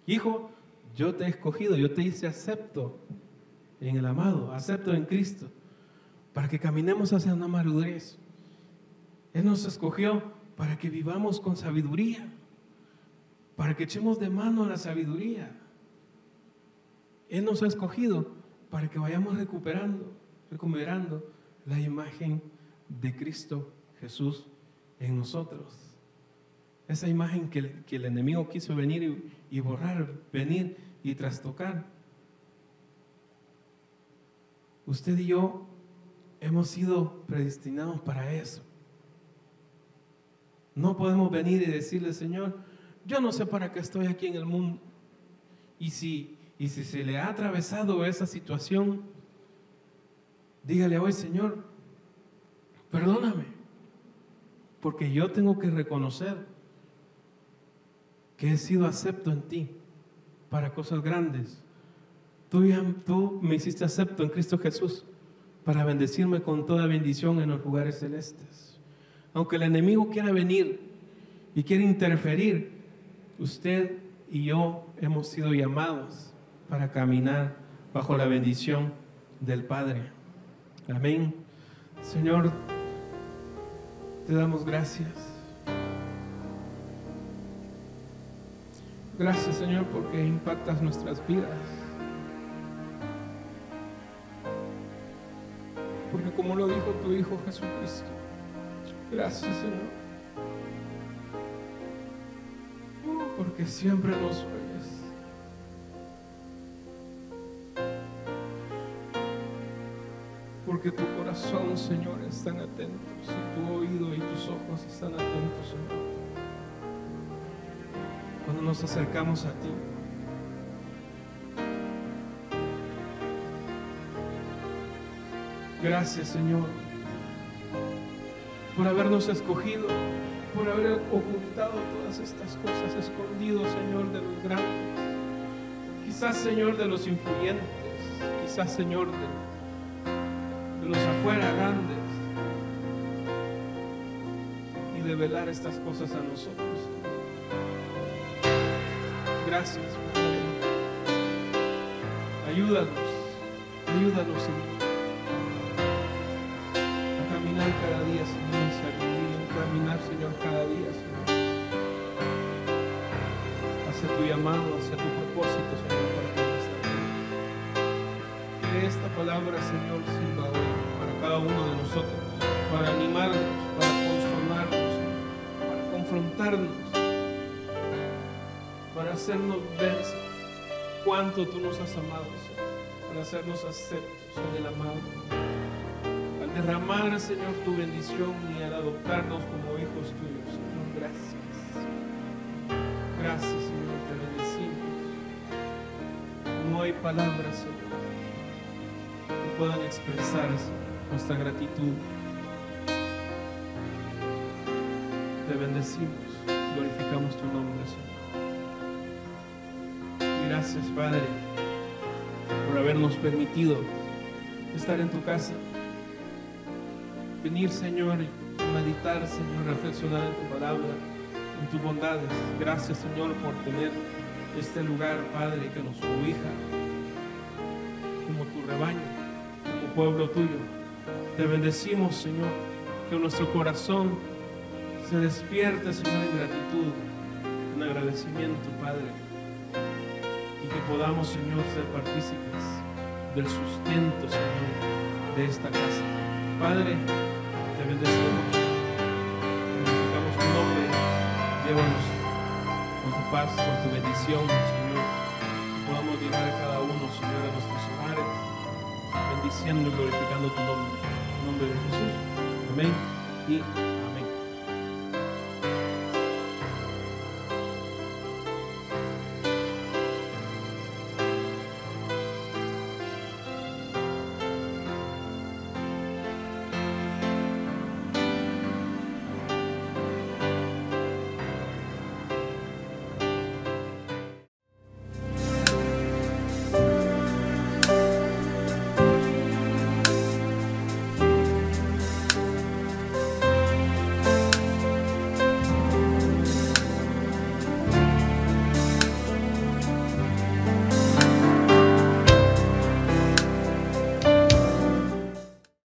Hijo, yo te he escogido, yo te hice acepto en el amado, acepto en Cristo, para que caminemos hacia una madurez. Él nos escogió para que vivamos con sabiduría, para que echemos de mano la sabiduría. Él nos ha escogido para que vayamos recuperando la imagen de Cristo Jesús en nosotros. Esa imagen que el enemigo quiso venir y borrar, venir y trastocar. Usted y yo hemos sido predestinados para eso. No podemos venir y decirle, Señor, yo no sé para qué estoy aquí en el mundo. Y si se le ha atravesado esa situación, dígale hoy, Señor, perdóname. porque yo tengo que reconocer que he sido acepto en ti para cosas grandes. Tú me hiciste acepto en Cristo Jesús para bendecirme con toda bendición en los lugares celestes. Aunque el enemigo quiera venir y quiera interferir, usted y yo hemos sido llamados para caminar bajo la bendición del Padre. Amén. Señor, te damos gracias. Gracias, Señor, porque impactas nuestras vidas. Porque como lo dijo tu Hijo Jesucristo, gracias, Señor, porque siempre nos oyes. Porque tu corazón, Señor, están atentos, y tu oído y tus ojos están atentos, Señor, cuando nos acercamos a ti. Gracias, Señor, por habernos escogido, por haber ocultado todas estas cosas, escondido, Señor, de los grandes, quizás, Señor, de los influyentes, quizás, Señor, de los afuera grandes, y de velar estas cosas a nosotros. Gracias, Padre. Ayúdanos, Señor, a caminar cada día, Señor, en sabiduría, a caminar, Señor, cada día, Señor, hacia tu llamado, hacia tu propósito, Señor, para nuestra vida. Que esta palabra, Señor, sirva hoy para cada uno de nosotros, para animarnos, para consolarnos, para confrontarnos, para hacernos ver, Señor, cuánto tú nos has amado, Señor, para hacernos aceptos en el amado, al derramar, Señor, tu bendición y al adoptarnos como hijos tuyos, Señor. Gracias. Gracias, Señor, te bendecimos. No hay palabras, Señor, que puedan expresar, Señor, nuestra gratitud. Te bendecimos, glorificamos tu nombre, Señor. Gracias, Padre, por habernos permitido estar en tu casa, venir, Señor, meditar, Señor, reflexionar en tu palabra, en tus bondades. Gracias, Señor, por tener este lugar, Padre, que nos cobija como tu rebaño, como pueblo tuyo. Te bendecimos, Señor, que nuestro corazón se despierte, Señor, en gratitud, en agradecimiento, Padre, y que podamos, Señor, ser partícipes del sustento, Señor, de esta casa. Padre, te bendecimos, glorificamos tu nombre, llévanos con tu paz, con tu bendición, Señor, que podamos llegar a cada uno, Señor, a nuestros hogares, bendiciendo y glorificando tu nombre, en nombre de Jesús. Amén y